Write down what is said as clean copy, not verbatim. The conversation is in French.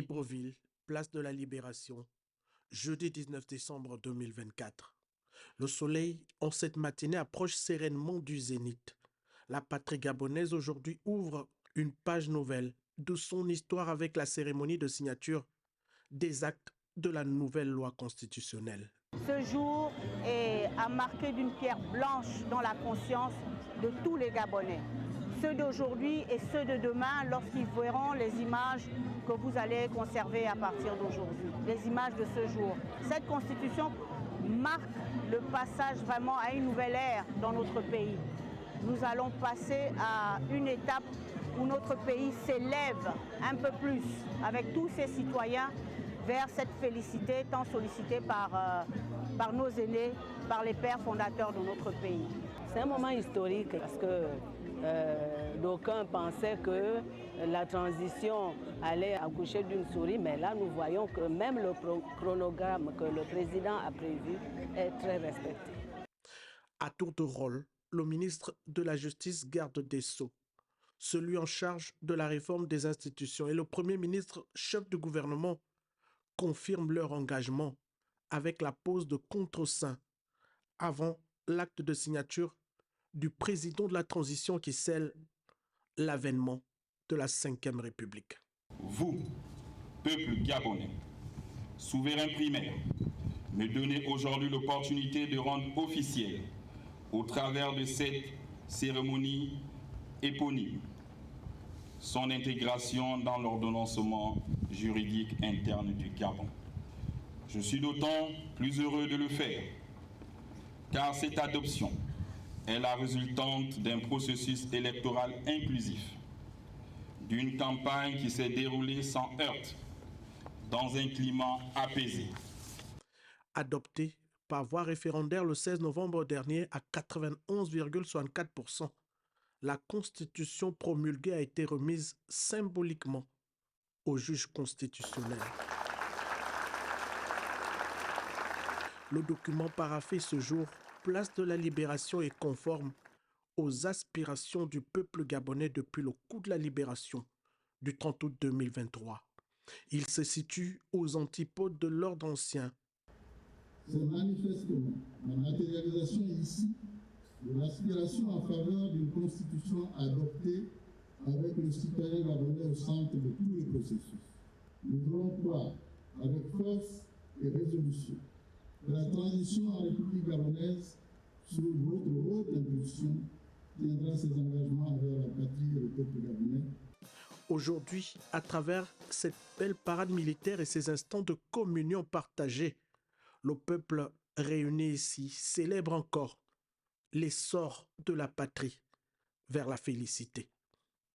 Libreville, place de la Libération, jeudi 19 décembre 2024. Le soleil, en cette matinée, approche sereinement du zénith. La patrie gabonaise aujourd'hui ouvre une page nouvelle de son histoire avec la cérémonie de signature des actes de la nouvelle loi constitutionnelle. Ce jour a marqué d'une pierre blanche dans la conscience de tous les Gabonais. Ceux d'aujourd'hui et ceux de demain lorsqu'ils verront les images que vous allez conserver à partir d'aujourd'hui, les images de ce jour. Cette constitution marque le passage vraiment à une nouvelle ère dans notre pays. Nous allons passer à une étape où notre pays s'élève un peu plus avec tous ses citoyens vers cette félicité tant sollicitée par nos aînés, par les pères fondateurs de notre pays. C'est un moment historique parce que d'aucuns pensaient que la transition allait accoucher d'une souris, mais là nous voyons que même le chronogramme que le président a prévu est très respecté. À tour de rôle, le ministre de la Justice, garde des Sceaux, celui en charge de la réforme des institutions et le Premier ministre, chef du gouvernement, confirment leur engagement avec la pose de contre-seing avant l'acte de signature du président de la transition qui scelle l'avènement de la Ve République. Vous, peuple gabonais, souverain primaire, me donnez aujourd'hui l'opportunité de rendre officiel, au travers de cette cérémonie éponyme, son intégration dans l'ordonnancement juridique interne du Gabon. Je suis d'autant plus heureux de le faire, car cette adoption est la résultante d'un processus électoral inclusif, d'une campagne qui s'est déroulée sans heurts, dans un climat apaisé. Adoptée par voie référendaire le 16 novembre dernier à 91,64%, la Constitution promulguée a été remise symboliquement au juge constitutionnel. Le document paraphé ce jour, place de la Libération, est conforme aux aspirations du peuple gabonais depuis le coup de la libération du 30 août 2023. Il se situe aux antipodes de l'ordre ancien. C'est manifestement la matérialisation ici de l'aspiration en faveur d'une constitution adoptée avec le citoyen gabonais au centre de tous les processus. Nous voulons croire avec force et résolution que la transition en République gabonaise, sous votre haute impulsion, tiendra ses engagements envers la patrie et le peuple gabonais. Aujourd'hui, à travers cette belle parade militaire et ces instants de communion partagée, le peuple réuni ici célèbre encore l'essor de la patrie vers la félicité.